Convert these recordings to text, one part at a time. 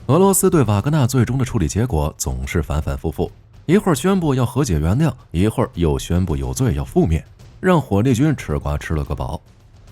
俄罗斯对瓦格纳最终的处理结果总是反反复复，一会儿宣布要和解原谅，一会儿又宣布有罪要覆灭，让火力军吃瓜吃了个饱。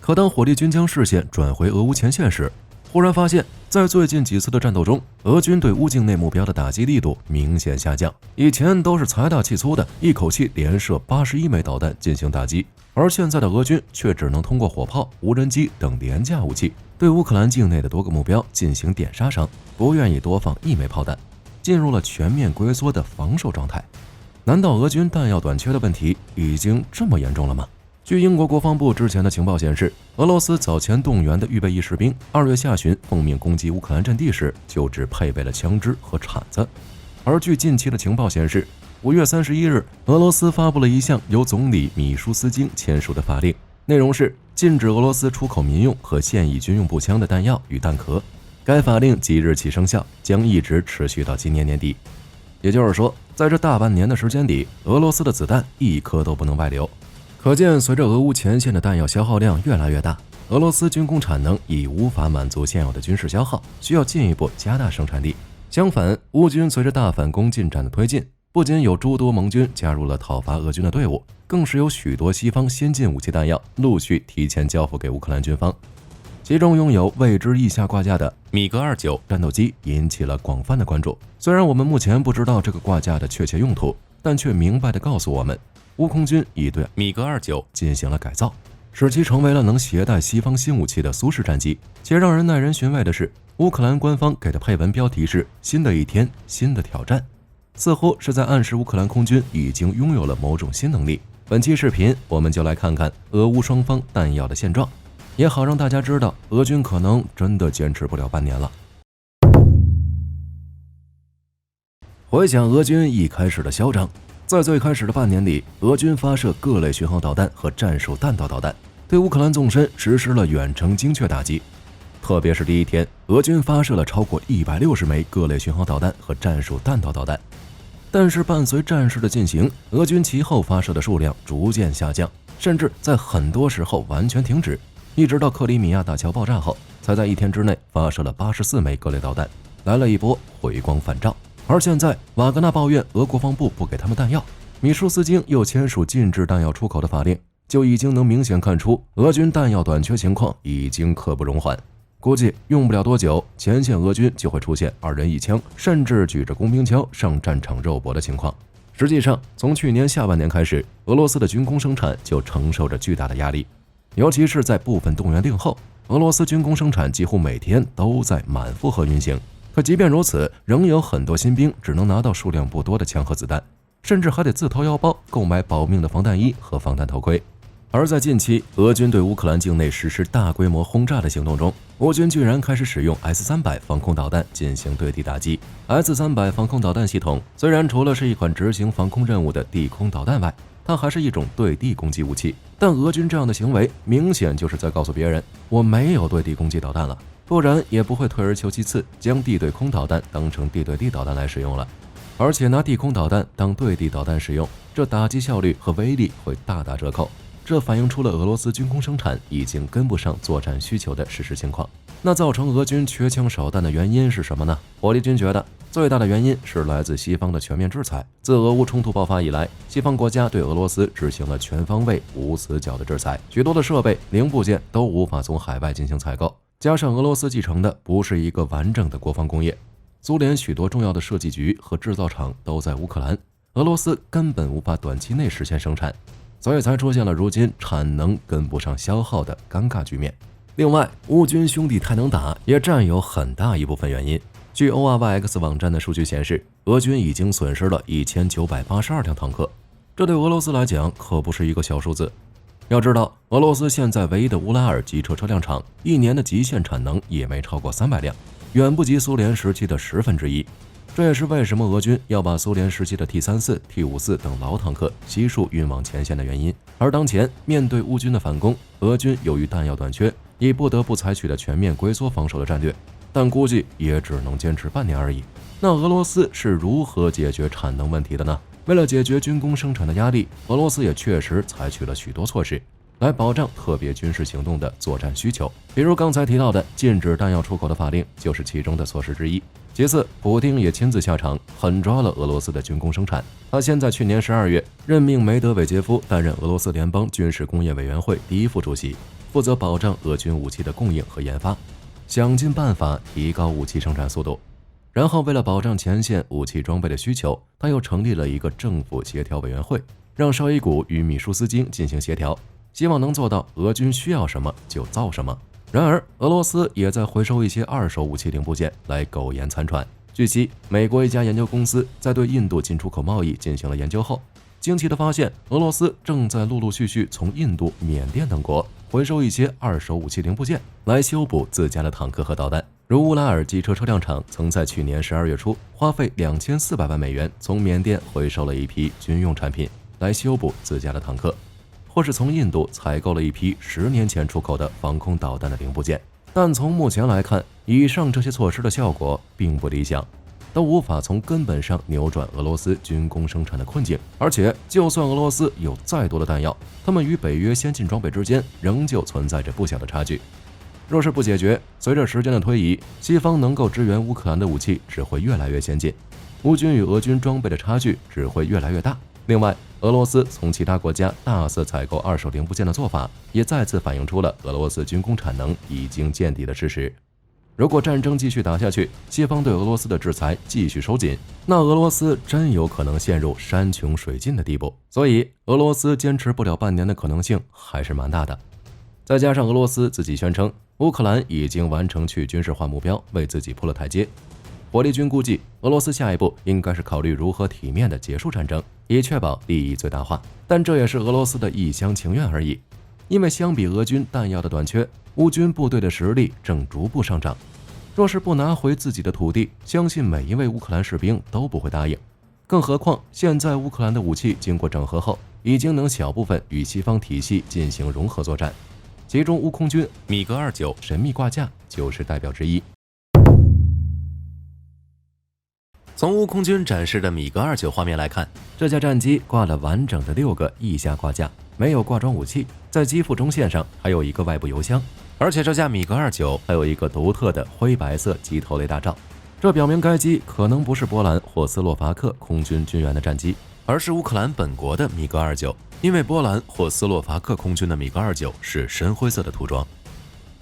可当火力军将视线转回俄乌前线时，忽然发现在最近几次的战斗中，俄军对乌境内目标的打击力度明显下降。以前都是财大气粗的一口气连射81枚导弹进行打击，而现在的俄军却只能通过火炮、无人机等廉价武器对乌克兰境内的多个目标进行点杀伤，不愿意多放1枚炮弹，进入了全面龟缩的防守状态。难道俄军弹药短缺的问题已经这么严重了吗？据英国国防部之前的情报显示，俄罗斯早前动员的预备役士兵2月下旬奉命攻击乌克兰阵地时，就只配备了枪支和铲子。而据近期的情报显示，5月31日，俄罗斯发布了一项由总理米舒斯京签署的法令，内容是禁止俄罗斯出口民用和现役军用步枪的弹药与弹壳。该法令即日起生效，将一直持续到今年年底。也就是说，在这大半年的时间里，俄罗斯的子弹一颗都不能外流。可见，随着俄乌前线的弹药消耗量越来越大，俄罗斯军工产能已无法满足现有的军事消耗，需要进一步加大生产力。相反，乌军随着大反攻进展的推进，不仅有诸多盟军加入了讨伐俄军的队伍，更是有许多西方先进武器弹药陆续提前交付给乌克兰军方。其中拥有未知翼下挂架的米格29战斗机引起了广泛的关注。虽然我们目前不知道这个挂架的确切用途，但却明白地告诉我们，乌空军已对米格29进行了改造，使其成为了能携带西方新武器的苏式战机。且让人耐人寻味的是，乌克兰官方给的配文标题是新的一天，新的挑战，似乎是在暗示乌克兰空军已经拥有了某种新能力。本期视频我们就来看看俄乌双方弹药的现状，也好让大家知道俄军可能真的坚持不了半年了。回想俄军一开始的嚣张，在最开始的半年里，俄军发射各类巡航导弹和战术弹道导弹，对乌克兰纵深实施了远程精确打击。特别是第一天，俄军发射了超过160枚各类巡航导弹和战术弹道导弹。但是伴随战事的进行，俄军其后发射的数量逐渐下降，甚至在很多时候完全停止，一直到克里米亚大桥爆炸后，才在1天之内发射了84枚各类导弹，来了一波回光返照。而现在，瓦格纳抱怨俄国防部不给他们弹药，米舒斯京又签署禁止弹药出口的法令，就已经能明显看出俄军弹药短缺情况已经刻不容缓。估计用不了多久，前线俄军就会出现2人1枪，甚至举着工兵锹上战场肉搏的情况。实际上，从去年下半年开始，俄罗斯的军工生产就承受着巨大的压力，尤其是在部分动员令后，俄罗斯军工生产几乎每天都在满负荷运行。可即便如此，仍有很多新兵只能拿到数量不多的枪和子弹，甚至还得自掏腰包购买保命的防弹衣和防弹头盔。而在近期，俄军对乌克兰境内实施大规模轰炸的行动中，乌军居然开始使用 S-300 防空导弹进行对地打击。S-300 防空导弹系统虽然除了是一款执行防空任务的地空导弹外，它还是一种对地攻击武器。但俄军这样的行为明显就是在告诉别人，我没有对地攻击导弹了，不然也不会退而求其次，将地对空导弹当成地对地导弹来使用了。而且拿地空导弹当对地导弹使用，这打击效率和威力会大打折扣。这反映出了俄罗斯军工生产已经跟不上作战需求的事实情况。那造成俄军缺枪少弹的原因是什么呢？火力军觉得最大的原因是来自西方的全面制裁。自俄乌冲突爆发以来，西方国家对俄罗斯执行了全方位无死角的制裁，许多的设备零部件都无法从海外进行采购，加上俄罗斯继承的不是一个完整的国防工业，苏联许多重要的设计局和制造厂都在乌克兰，俄罗斯根本无法短期内实现生产，所以才出现了如今产能跟不上消耗的尴尬局面。另外，乌军兄弟太能打也占有很大一部分原因。据 ORYX 网站的数据显示，俄军已经损失了1982辆坦克，这对俄罗斯来讲可不是一个小数字。要知道，俄罗斯现在唯一的乌拉尔机车车辆厂一年的极限产能也没超过300辆，远不及苏联时期的1/10。这也是为什么俄军要把苏联时期的 T-34、T-54 等老坦克悉数运往前线的原因。而当前面对乌军的反攻，俄军由于弹药短缺，已不得不采取了全面龟缩防守的战略，但估计也只能坚持半年而已。那俄罗斯是如何解决产能问题的呢？为了解决军工生产的压力，俄罗斯也确实采取了许多措施来保障特别军事行动的作战需求，比如刚才提到的禁止弹药出口的法令就是其中的措施之一。其次，普丁也亲自下场狠抓了俄罗斯的军工生产。他先在去年12月任命梅德韦杰夫担任俄罗斯联邦军事工业委员会第一副主席，负责保障俄军武器的供应和研发，想尽办法提高武器生产速度。然后为了保障前线武器装备的需求，他又成立了一个政府协调委员会，让绍伊古与米舒斯京进行协调，希望能做到俄军需要什么就造什么。然而，俄罗斯也在回收一些二手武器零部件来苟延残喘。据悉，美国一家研究公司在对印度进出口贸易进行了研究后，惊奇地发现，俄罗斯正在陆续从印度、缅甸等国回收一些二手武器零部件来修补自家的坦克和导弹。如乌拉尔机车车辆厂曾在去年12月初花费2400万美元从缅甸回收了一批军用产品来修补自家的坦克，或是从印度采购了一批10年前出口的防空导弹的零部件。但从目前来看，以上这些措施的效果并不理想，都无法从根本上扭转俄罗斯军工生产的困境。而且，就算俄罗斯有再多的弹药，他们与北约先进装备之间仍旧存在着不小的差距。若是不解决，随着时间的推移，西方能够支援乌克兰的武器只会越来越先进，乌军与俄军装备的差距只会越来越大。另外，俄罗斯从其他国家大肆采购二手零部件的做法，也再次反映出了俄罗斯军工产能已经见底的事实。如果战争继续打下去，西方对俄罗斯的制裁继续收紧，那俄罗斯真有可能陷入山穷水尽的地步。所以，俄罗斯坚持不了半年的可能性还是蛮大的。再加上俄罗斯自己宣称，乌克兰已经完成去军事化目标，为自己铺了台阶。火力军估计，俄罗斯下一步应该是考虑如何体面地结束战争，以确保利益最大化。但这也是俄罗斯的一厢情愿而已，因为相比俄军弹药的短缺，乌军部队的实力正逐步上涨。若是不拿回自己的土地，相信每一位乌克兰士兵都不会答应。更何况，现在乌克兰的武器经过整合后，已经能小部分与西方体系进行融合作战。其中乌空军米格29神秘挂架就是代表之一。从乌空军展示的米格29画面来看，这架战机挂了完整的6个翼下挂架，没有挂装武器，在机腹中线上还有一个外部油箱，而且这架米格29还有一个独特的灰白色机头雷达罩，这表明该机可能不是波兰或斯洛伐克空军军员的战机，而是乌克兰本国的米格29，因为波兰或斯洛伐克空军的米格29是深灰色的涂装。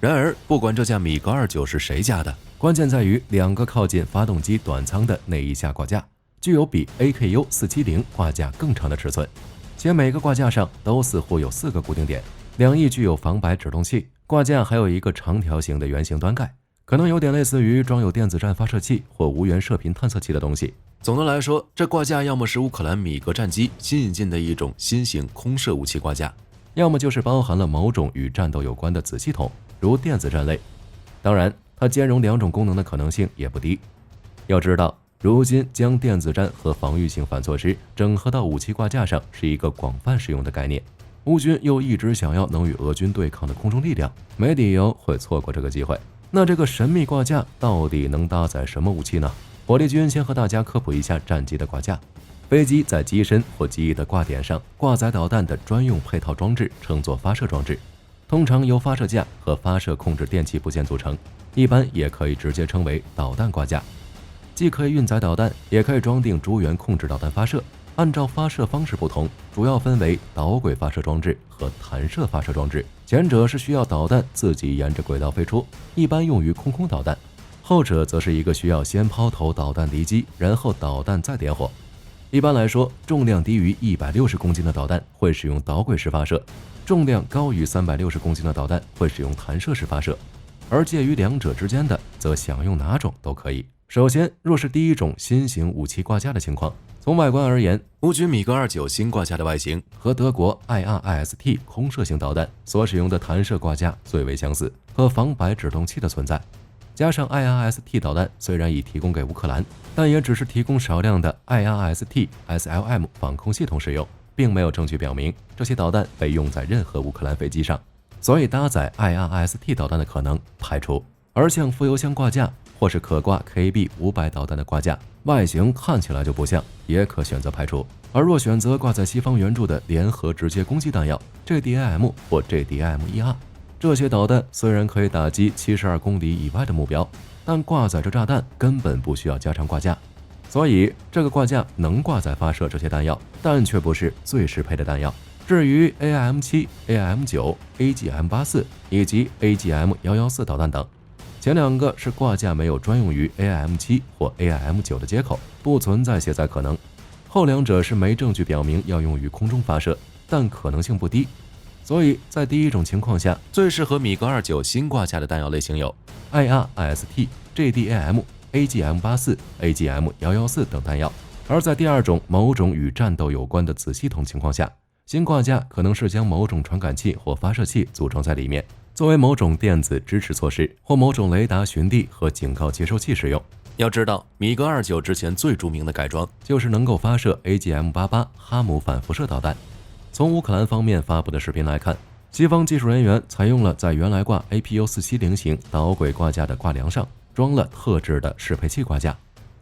然而，不管这架米格29是谁家的，关键在于2个靠近发动机短舱的内翼下挂架，具有比 AKU-470挂架更长的尺寸，且每个挂架上都似乎有4个固定点，2翼具有防摆制动器，挂架还有一个长条形的圆形端盖，可能有点类似于装有电子战发射器或无源射频探测器的东西。总的来说，这挂架要么是乌克兰米格战机新引进的一种新型空射武器挂架，要么就是包含了某种与战斗有关的子系统，如电子战类。当然，它兼容2种功能的可能性也不低。要知道，如今将电子战和防御性反措施整合到武器挂架上是一个广泛使用的概念。乌军又一直想要能与俄军对抗的空中力量，没理由会错过这个机会。那这个神秘挂架到底能搭载什么武器呢？火力军先和大家科普一下战机的挂架。飞机在机身或机翼的挂点上挂载导弹的专用配套装置称作发射装置，通常由发射架和发射控制电气部件组成，一般也可以直接称为导弹挂架。既可以运载导弹，也可以装订诸元控制导弹发射。按照发射方式不同，主要分为导轨发射装置和弹射发射装置。前者是需要导弹自己沿着轨道飞出，一般用于空导弹；后者则是一个需要先抛投导弹离机，然后导弹再点火。一般来说，重量低于160公斤的导弹会使用导轨式发射，重量高于360公斤的导弹会使用弹射式发射，而介于2者之间的则想用哪种都可以。首先，若是第一种新型武器挂架的情况，从外观而言，乌军米格29新挂架的外形和德国 IRIS-T 空射型导弹所使用的弹射挂架最为相似，和防摆制动器的存在。加上 IRIS-T 导弹虽然已提供给乌克兰，但也只是提供少量的 IRIS-T SLM 防空系统使用，并没有证据表明这些导弹被用在任何乌克兰飞机上，所以搭载 IRIS-T 导弹的可能排除。而像副油箱挂架或是可挂 KB500 导弹的挂架，外形看起来就不像，也可选择排除。而若选择挂在西方援助的联合直接攻击弹药 JDAM 或 JDAM-1R，这些导弹虽然可以打击72公里以外的目标，但挂载着炸弹根本不需要加长挂架，所以这个挂架能挂载发射这些弹药，但却不是最适配的弹药。至于 AIM-7、AIM-9、AGM-84 以及 AGM-114 导弹等，前两个是挂架没有专用于 AIM-7 或 AIM-9 的接口，不存在卸载可能；后两者是没证据表明要用于空中发射，但可能性不低。所以在第一种情况下，最适合米格29新挂架的弹药类型有 IR-IST、GDAM、AGM-84、AGM-114 等弹药。而在第二种某种与战斗有关的子系统情况下，新挂架可能是将某种传感器或发射器组装在里面，作为某种电子支持措施或某种雷达寻地和警告接收器使用。要知道，米格29之前最著名的改装就是能够发射 AGM-88 哈姆反辐射导弹。从乌克兰方面发布的视频来看，西方技术人员采用了在原来挂 APU-470 型导轨挂架的挂梁上装了特制的适配器挂架，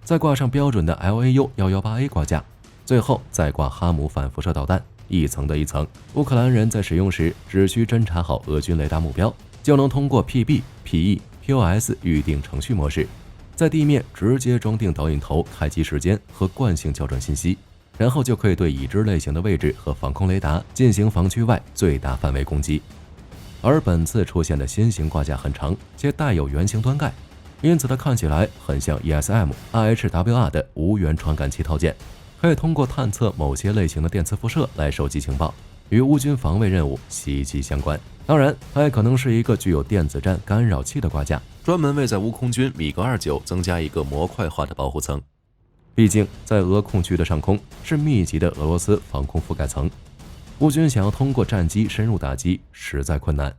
再挂上标准的 LAU-118A 挂架，最后再挂哈姆反辐射导弹，一层的一层。乌克兰人在使用时只需侦查好俄军雷达目标，就能通过 PB、PE、POS 预定程序模式，在地面直接装定导引头开机时间和惯性校准信息，然后就可以对已知类型的位置和防空雷达进行防区外最大范围攻击。而本次出现的新型挂架很长且带有圆形端盖，因此它看起来很像 ESM-RHWR 的无源传感器套件，可以通过探测某些类型的电磁辐射来收集情报，与乌军防卫任务息息相关。当然，它也可能是一个具有电子战干扰器的挂架，专门为在乌空军米格29增加一个模块化的保护层。毕竟，在俄控区的上空是密集的俄罗斯防空覆盖层，乌军想要通过战机深入打击实在困难。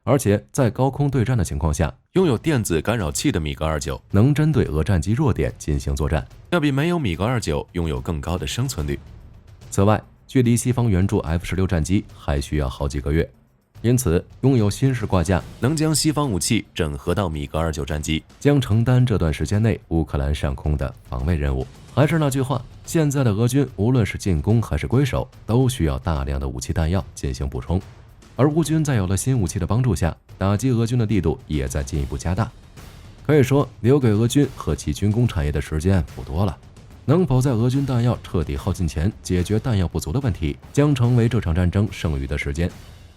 而且在高空对战的情况下，拥有电子干扰器的米格29能针对俄战机弱点进行作战，要比没有米格29拥有更高的生存率。此外，距离西方援助 F-16战机还需要好几个月，因此拥有新式挂架能将西方武器整合到米格29战机，将承担这段时间内乌克兰上空的防卫任务。还是那句话，现在的俄军无论是进攻还是归守，都需要大量的武器弹药进行补充，而乌军在有了新武器的帮助下，打击俄军的力度也在进一步加大。可以说，留给俄军和其军工产业的时间不多了。能否在俄军弹药彻底耗尽前解决弹药不足的问题，将成为这场战争剩余的时间，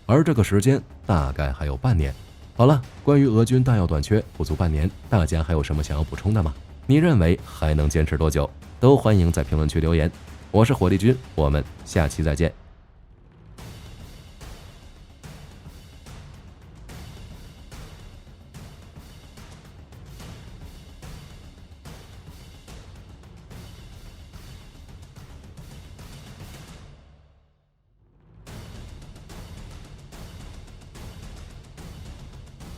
而这个时间大概还有半年。好了，关于俄军弹药短缺不足半年，大家还有什么想要补充的吗？你认为还能坚持多久？都欢迎在评论区留言。我是火力军，我们下期再见。